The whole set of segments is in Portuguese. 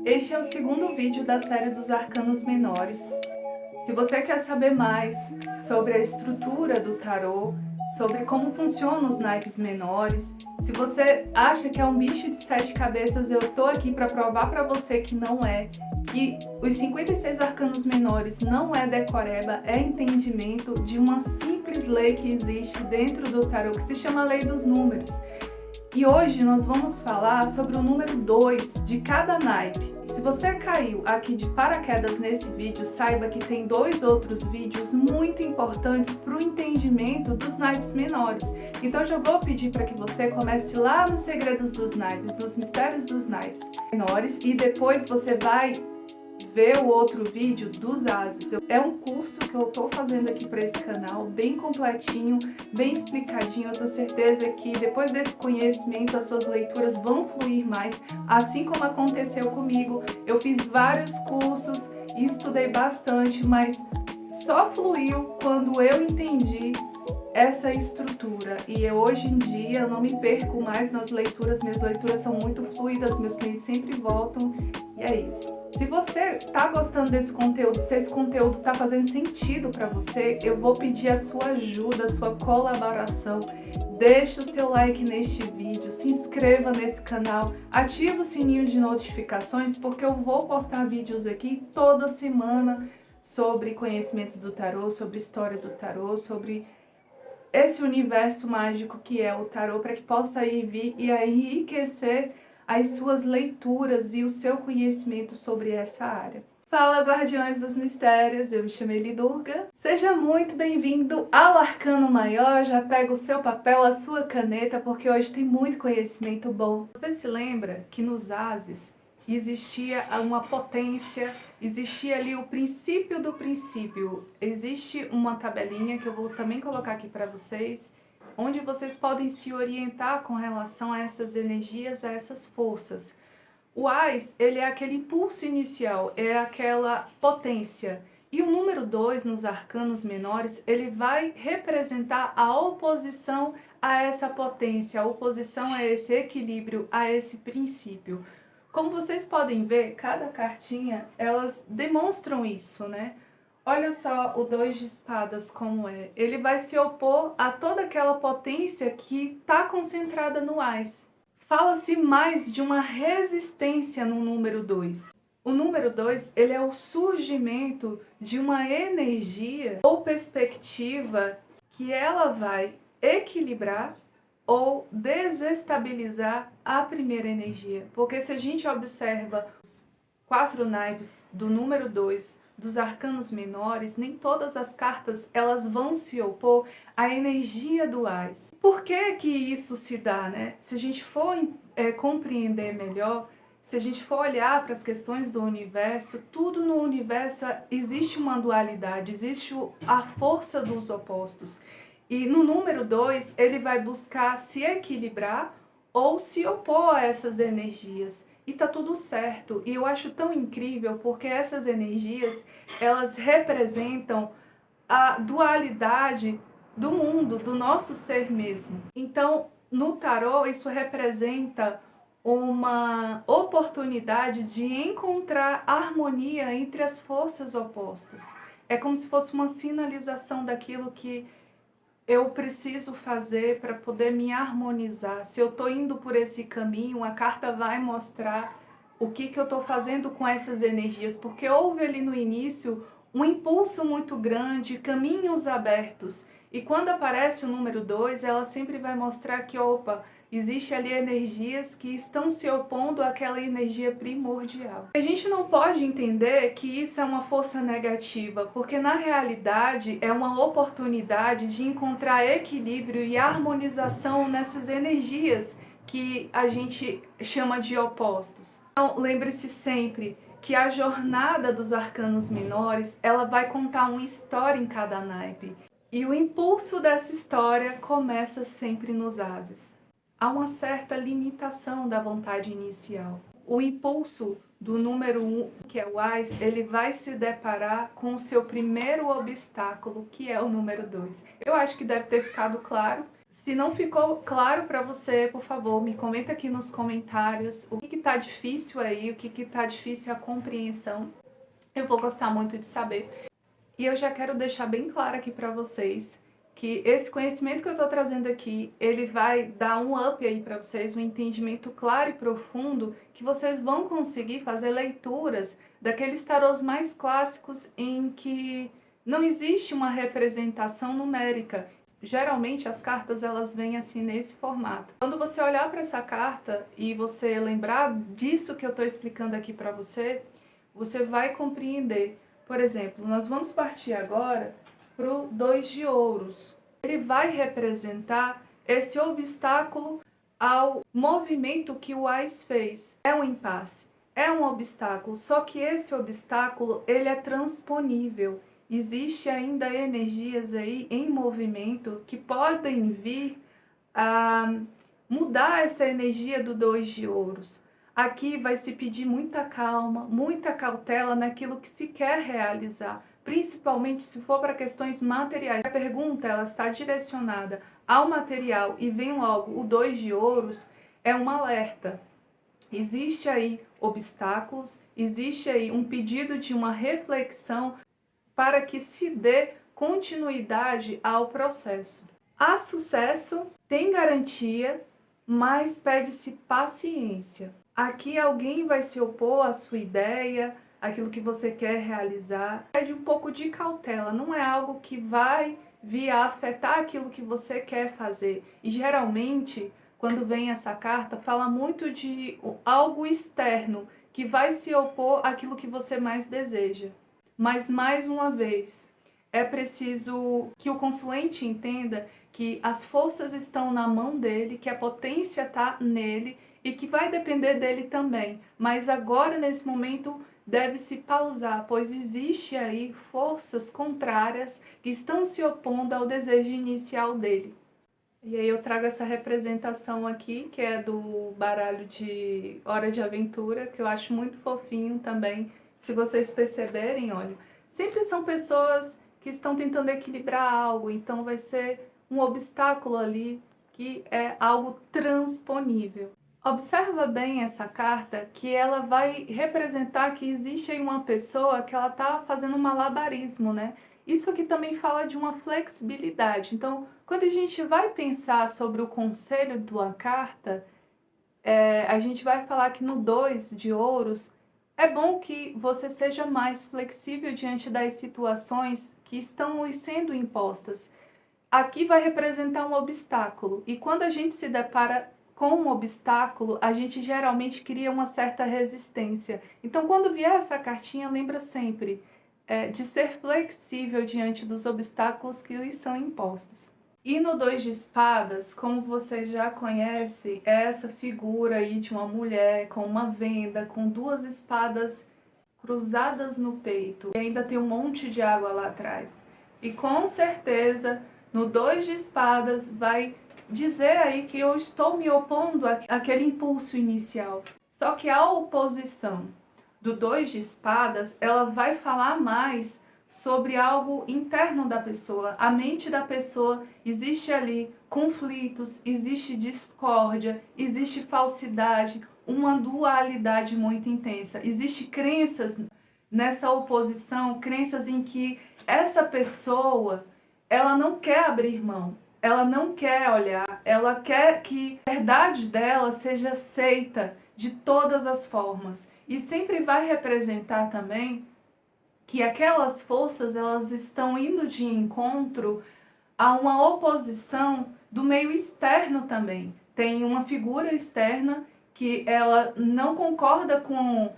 Este é o segundo vídeo da série dos arcanos menores. Se você quer saber mais sobre a estrutura do tarô, sobre como funcionam os naipes menores, se você acha que é um bicho de 7 cabeças, eu tô aqui para provar para você que não é, que os 56 arcanos menores não é decoreba, é entendimento de uma simples lei que existe dentro do tarô, que se chama Lei dos Números. E hoje nós vamos falar sobre o número 2 de cada naipe. Se você caiu aqui de paraquedas nesse vídeo, saiba que tem 2 outros vídeos muito importantes para o entendimento dos naipes menores. Então eu já vou pedir para que você comece lá nos segredos dos naipes, dos mistérios dos naipes menores, e depois você vai ver o outro vídeo dos ases. É um curso que eu tô fazendo aqui para esse canal, bem completinho, bem explicadinho. Eu tenho certeza que depois desse conhecimento as suas leituras vão fluir mais, assim como aconteceu comigo. Eu fiz vários cursos, estudei bastante, mas só fluiu quando eu entendi essa estrutura. E hoje em dia eu não me perco mais nas leituras, minhas leituras são muito fluidas, meus clientes sempre voltam, e é isso. Se você tá gostando desse conteúdo, se esse conteúdo tá fazendo sentido para você, eu vou pedir a sua ajuda, a sua colaboração. Deixe o seu like neste vídeo, se inscreva nesse canal, ative o sininho de notificações, porque eu vou postar vídeos aqui toda semana sobre conhecimentos do tarô, sobre história do tarô, sobre esse universo mágico que é o tarô, para que possa ir vir e enriquecer as suas leituras e o seu conhecimento sobre essa área. Fala, Guardiões dos Mistérios, eu me chamo Elidurga. Seja muito bem-vindo ao Arcano Maior. Já pega o seu papel, a sua caneta, porque hoje tem muito conhecimento bom. Você se lembra que nos ases existia uma potência, existia ali o princípio do princípio. Existe uma tabelinha que eu vou também colocar aqui para vocês, onde vocês podem se orientar com relação a essas energias, a essas forças. O AIS, ele é aquele impulso inicial, é aquela potência. E o número 2 nos arcanos menores, ele vai representar a oposição a essa potência, a oposição a esse equilíbrio, a esse princípio. Como vocês podem ver, cada cartinha, elas demonstram isso, né? Olha só o 2 de espadas como é. Ele vai se opor a toda aquela potência que está concentrada no AIS. Fala-se mais de uma resistência no número 2. O número 2, ele é o surgimento de uma energia ou perspectiva que ela vai equilibrar ou desestabilizar a primeira energia. Porque se a gente observa os 4 naipes do número 2 dos arcanos menores, nem todas as cartas elas vão se opor à energia do AIS. Por que que isso se dá, né? Se a gente for compreender melhor, se a gente for olhar para as questões do universo, tudo no universo existe uma dualidade, existe a força dos opostos. E no número 2, ele vai buscar se equilibrar ou se opor a essas energias. E tá tudo certo. E eu acho tão incrível porque essas energias, elas representam a dualidade do mundo, do nosso ser mesmo. Então, no tarô, isso representa uma oportunidade de encontrar harmonia entre as forças opostas. É como se fosse uma sinalização daquilo que eu preciso fazer para poder me harmonizar. Se eu estou indo por esse caminho, a carta vai mostrar o que eu estou fazendo com essas energias, porque houve ali no início um impulso muito grande, caminhos abertos. E quando aparece o número 2, ela sempre vai mostrar que, opa, existe ali energias que estão se opondo àquela energia primordial. A gente não pode entender que isso é uma força negativa, porque na realidade é uma oportunidade de encontrar equilíbrio e harmonização nessas energias que a gente chama de opostos. Então, lembre-se sempre que a jornada dos arcanos menores, ela vai contar uma história em cada naipe. E o impulso dessa história começa sempre nos ases. Há uma certa limitação da vontade inicial. O impulso do número 1, que é o AIS, ele vai se deparar com o seu primeiro obstáculo, que é o número 2. Eu acho que deve ter ficado claro. Se não ficou claro para você, por favor, me comenta aqui nos comentários o que tá difícil aí, o que tá difícil a compreensão. Eu vou gostar muito de saber. E eu já quero deixar bem claro aqui para vocês que esse conhecimento que eu estou trazendo aqui, ele vai dar um up aí para vocês, um entendimento claro e profundo, que vocês vão conseguir fazer leituras daqueles tarôs mais clássicos em que não existe uma representação numérica. Geralmente as cartas elas vêm assim nesse formato. Quando você olhar para essa carta e você lembrar disso que eu estou explicando aqui para você, você vai compreender. Por exemplo, nós vamos partir agora para o 2 de ouros. Ele vai representar esse obstáculo ao movimento que o Ás fez. É um impasse, é um obstáculo, só que esse obstáculo ele é transponível. Existe ainda energias aí em movimento que podem vir a mudar essa energia do 2 de ouros. Aqui vai se pedir muita calma, muita cautela naquilo que se quer realizar, principalmente se for para questões materiais. A pergunta ela está direcionada ao material e vem logo o 2 de ouros, é um alerta. Existe aí obstáculos, existe aí um pedido de uma reflexão para que se dê continuidade ao processo. Há sucesso, tem garantia, mas pede-se paciência. Aqui alguém vai se opor à sua ideia, aquilo que você quer realizar. Pede um pouco de cautela, não é algo que vai vir a afetar aquilo que você quer fazer. E geralmente, quando vem essa carta, fala muito de algo externo que vai se opor àquilo que você mais deseja. Mas, mais uma vez, é preciso que o consulente entenda que as forças estão na mão dele, que a potência está nele e que vai depender dele também. Mas agora, nesse momento, deve-se pausar, pois existe aí forças contrárias que estão se opondo ao desejo inicial dele. E aí eu trago essa representação aqui, que é do baralho de Hora de Aventura, que eu acho muito fofinho também. Se vocês perceberem, olha, sempre são pessoas que estão tentando equilibrar algo, então vai ser um obstáculo ali que é algo transponível. Observa bem essa carta, que ela vai representar que existe aí uma pessoa que ela está fazendo um malabarismo, né? Isso aqui também fala de uma flexibilidade. Então, quando a gente vai pensar sobre o conselho de uma carta, a gente vai falar que no 2 de ouros, é bom que você seja mais flexível diante das situações que estão lhe sendo impostas. Aqui vai representar um obstáculo, e quando a gente se depara com um obstáculo, a gente geralmente cria uma certa resistência. Então, quando vier essa cartinha, lembra sempre de ser flexível diante dos obstáculos que lhe são impostos. E no 2 de espadas, como você já conhece, é essa figura aí de uma mulher com uma venda, com duas espadas cruzadas no peito. E ainda tem um monte de água lá atrás. E com certeza, no 2 de espadas, vai dizer aí que eu estou me opondo àquele impulso inicial. Só que a oposição do 2 de espadas, ela vai falar mais sobre algo interno da pessoa. A mente da pessoa, existe ali conflitos, existe discórdia, existe falsidade, uma dualidade muito intensa. Existe crenças nessa oposição, crenças em que essa pessoa, ela não quer abrir mão, ela não quer olhar, ela quer que a verdade dela seja aceita de todas as formas. E sempre vai representar também que aquelas forças elas estão indo de encontro a uma oposição do meio externo também. Tem uma figura externa que ela não concorda com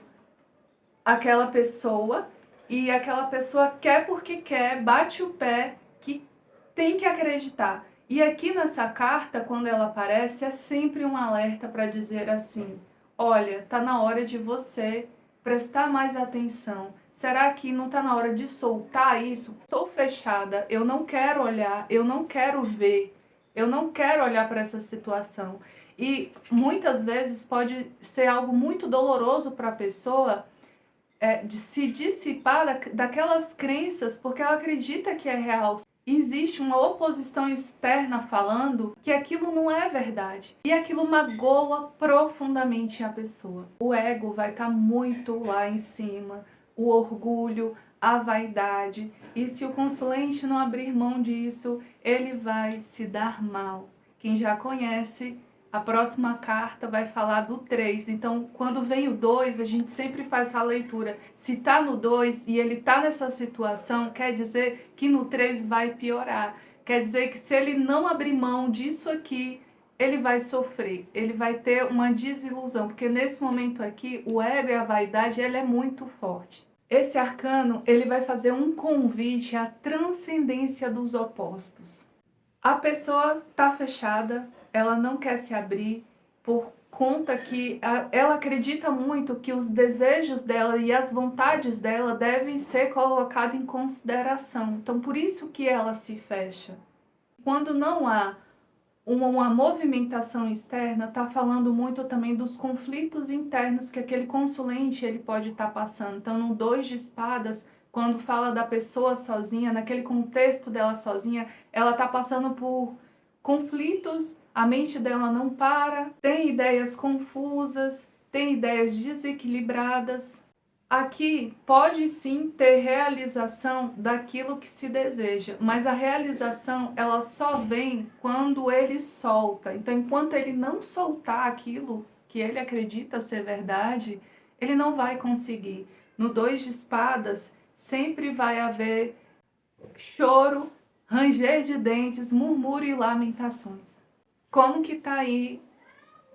aquela pessoa e aquela pessoa quer porque quer, bate o pé, que tem que acreditar. E aqui nessa carta, quando ela aparece, é sempre um alerta para dizer assim: olha, tá na hora de você prestar mais atenção. Será que não tá na hora de soltar isso? Estou fechada, eu não quero olhar, eu não quero ver, eu não quero olhar para essa situação. E muitas vezes pode ser algo muito doloroso para a pessoa de se dissipar daquelas crenças, porque ela acredita que é real. existe uma oposição externa falando que aquilo não é verdade. E aquilo magoa profundamente a pessoa. O ego vai estar muito lá em cima, o orgulho, a vaidade. E se o consulente não abrir mão disso, ele vai se dar mal. Quem já conhece, a próxima carta vai falar do 3. Então, quando vem o 2, a gente sempre faz essa leitura. Se está no 2 e ele está nessa situação, quer dizer que no 3 vai piorar. Quer dizer que se ele não abrir mão disso aqui, ele vai sofrer, ele vai ter uma desilusão, porque nesse momento aqui, o ego e a vaidade, ele é muito forte. Esse arcano, ele vai fazer um convite à transcendência dos opostos. A pessoa está fechada, ela não quer se abrir por conta que ela acredita muito que os desejos dela e as vontades dela devem ser colocados em consideração. Então, por isso que ela se fecha. Quando não há uma movimentação externa, está falando muito também dos conflitos internos que aquele consulente ele pode estar passando. Então, no 2 de espadas, quando fala da pessoa sozinha, naquele contexto dela sozinha, ela está passando por conflitos, a mente dela não para, tem ideias confusas, tem ideias desequilibradas. Aqui pode sim ter realização daquilo que se deseja, mas a realização ela só vem quando ele solta. Então, enquanto ele não soltar aquilo que ele acredita ser verdade, ele não vai conseguir. No 2 de espadas, sempre vai haver choro, ranger de dentes, murmúrio e lamentações. Como que tá aí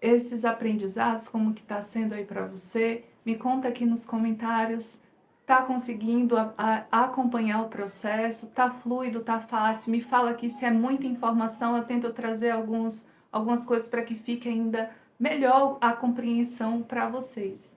esses aprendizados? Como que tá sendo aí para você? Me conta aqui nos comentários. Tá conseguindo acompanhar o processo? Tá fluido? Tá fácil? Me fala aqui se é muita informação. Eu tento trazer algumas coisas para que fique ainda melhor a compreensão para vocês.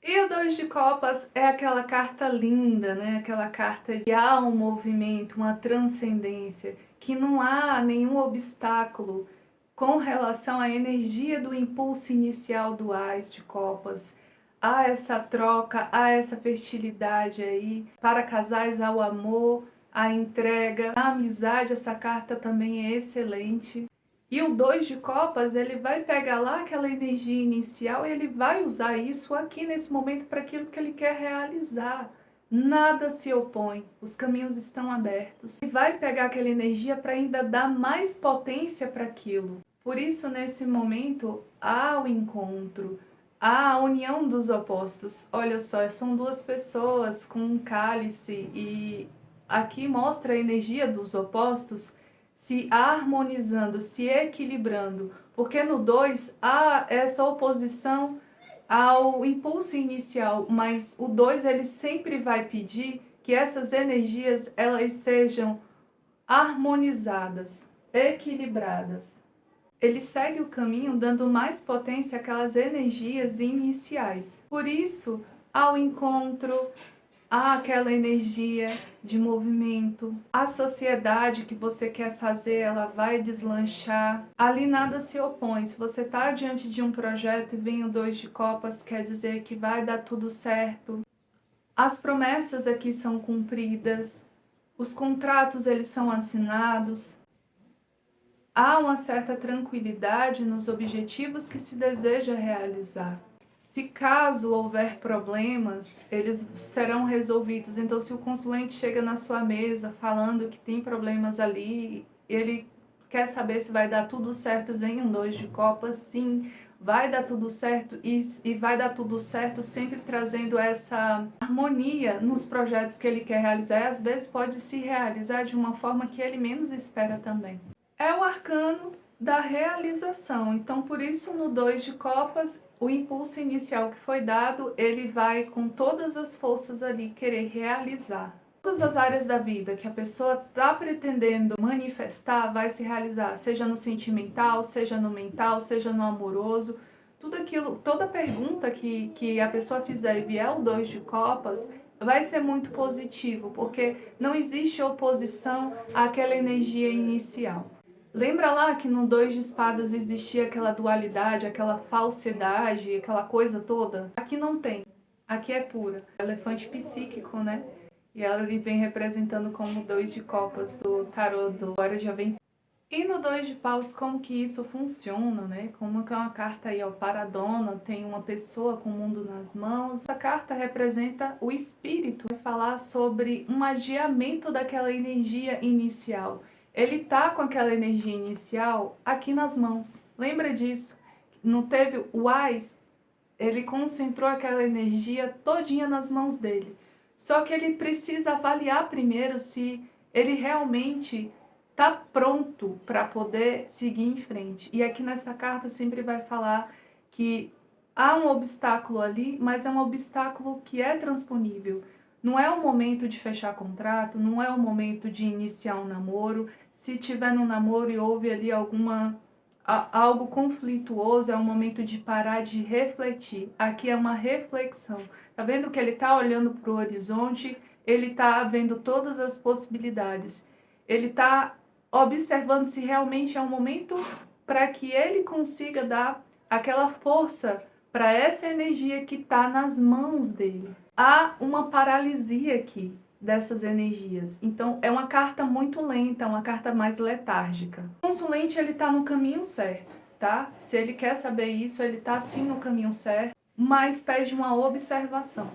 E o 2 de copas é aquela carta linda, né? Aquela carta que há um movimento, uma transcendência, que não há nenhum obstáculo com relação à energia do impulso inicial do Ás de copas. Há essa troca, há essa fertilidade aí. Para casais, há o amor, a entrega, a amizade. Essa carta também é excelente. E o 2 de copas, ele vai pegar lá aquela energia inicial e ele vai usar isso aqui nesse momento para aquilo que ele quer realizar. Nada se opõe, os caminhos estão abertos. E vai pegar aquela energia para ainda dar mais potência para aquilo. Por isso, nesse momento, há o encontro, há a união dos opostos. Olha só, são duas pessoas com um cálice e aqui mostra a energia dos opostos se harmonizando, se equilibrando, porque no 2 há essa oposição ao impulso inicial, mas o 2 ele sempre vai pedir que essas energias elas sejam harmonizadas, equilibradas. Ele segue o caminho dando mais potência àquelas energias iniciais. Por isso, ao encontro, há aquela energia de movimento. A sociedade que você quer fazer, ela vai deslanchar. Ali nada se opõe. Se você está diante de um projeto e vem o 2 de copas, quer dizer que vai dar tudo certo. As promessas aqui são cumpridas. Os contratos, eles são assinados. Há uma certa tranquilidade nos objetivos que se deseja realizar. Se caso houver problemas, eles serão resolvidos. Então, se o consulente chega na sua mesa falando que tem problemas ali, ele quer saber se vai dar tudo certo, vem um 2 de copas, sim, vai dar tudo certo e vai dar tudo certo sempre trazendo essa harmonia nos projetos que ele quer realizar. E às vezes pode se realizar de uma forma que ele menos espera também. É o arcano da realização. Então, por isso, no 2 de copas, o impulso inicial que foi dado, ele vai com todas as forças ali querer realizar. Todas as áreas da vida que a pessoa está pretendendo manifestar vai se realizar, seja no sentimental, seja no mental, seja no amoroso. Tudo aquilo, toda pergunta que a pessoa fizer e vier o 2 de copas, vai ser muito positivo, porque não existe oposição àquela energia inicial. Lembra lá que no 2 de espadas existia aquela dualidade, aquela falsidade, aquela coisa toda? Aqui não tem. Aqui é pura. Elefante psíquico, né? E ela ali vem representando como 2 de copas do tarô do Hora de Aventura. E no 2 de paus, como que isso funciona, né? Como que é uma carta aí, ó, para a dona, tem uma pessoa com o mundo nas mãos. Essa carta representa o espírito, vai falar sobre um adiamento daquela energia inicial. Ele tá com aquela energia inicial aqui nas mãos. Lembra disso? Não teve o Ás, ele concentrou aquela energia todinha nas mãos dele. Só que ele precisa avaliar primeiro se ele realmente está pronto para poder seguir em frente. E aqui nessa carta sempre vai falar que há um obstáculo ali, mas é um obstáculo que é transponível. Não é o momento de fechar contrato, não é o momento de iniciar um namoro. Se tiver no namoro e houve ali algo conflituoso, é um momento de parar de refletir. Aqui é uma reflexão. Tá vendo que ele tá olhando para o horizonte, ele tá vendo todas as possibilidades. Ele tá observando se realmente é um momento para que ele consiga dar aquela força para essa energia que está nas mãos dele. Há uma paralisia aqui dessas energias. Então é uma carta muito lenta, uma carta mais letárgica. O consulente ele está no caminho certo, tá? Se ele quer saber isso, ele está sim no caminho certo, mas pede uma observação.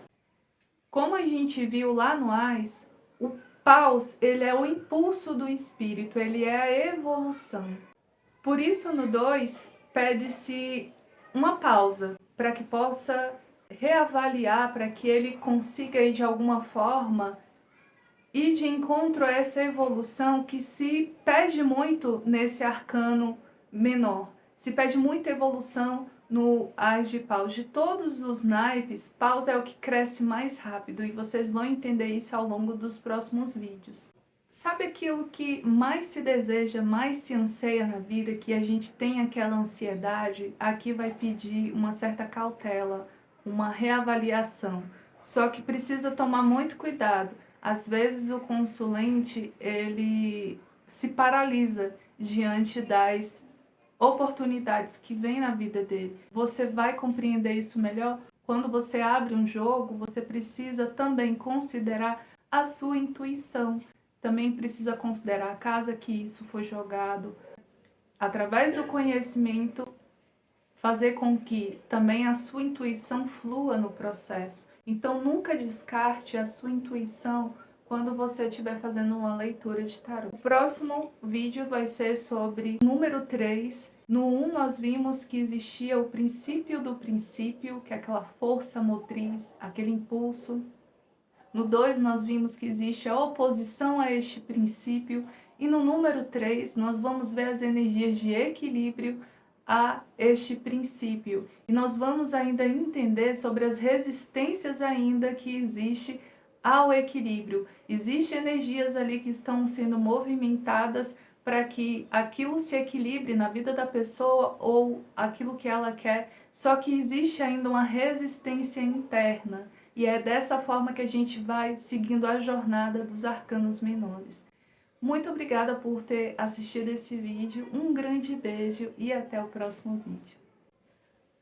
Como a gente viu lá no Ás, o paus, ele é o impulso do espírito, ele é a evolução. Por isso, no 2, pede-se uma pausa, para que possa reavaliar, para que ele consiga, de alguma forma, ir de encontro a essa evolução que se pede muito nesse arcano menor. Se pede muita evolução no Ás de Paus. De todos os naipes, Paus é o que cresce mais rápido e vocês vão entender isso ao longo dos próximos vídeos. Sabe aquilo que mais se deseja, mais se anseia na vida, que a gente tem aquela ansiedade? Aqui vai pedir uma certa cautela, uma reavaliação. Só que precisa tomar muito cuidado. Às vezes o consulente, ele se paralisa diante das oportunidades que vêm na vida dele. Você vai compreender isso melhor quando você abre um jogo. Você precisa também considerar a sua intuição. Também precisa considerar a casa que isso foi jogado. Através do conhecimento, fazer com que também a sua intuição flua no processo. Então nunca descarte a sua intuição quando você estiver fazendo uma leitura de tarô. O próximo vídeo vai ser sobre número 3. No 1 nós vimos que existia o princípio do princípio, que é aquela força motriz, aquele impulso. No 2 nós vimos que existe a oposição a este princípio. E no número 3 nós vamos ver as energias de equilíbrio a este princípio. E nós vamos ainda entender sobre as resistências ainda que existe ao equilíbrio. Existem energias ali que estão sendo movimentadas para que aquilo se equilibre na vida da pessoa ou aquilo que ela quer, só que existe ainda uma resistência interna. E é dessa forma que a gente vai seguindo a jornada dos arcanos menores. Muito obrigada por ter assistido esse vídeo, um grande beijo e até o próximo vídeo.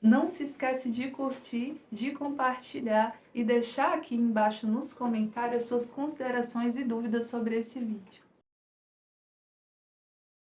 Não se esquece de curtir, de compartilhar e deixar aqui embaixo nos comentários suas considerações e dúvidas sobre esse vídeo.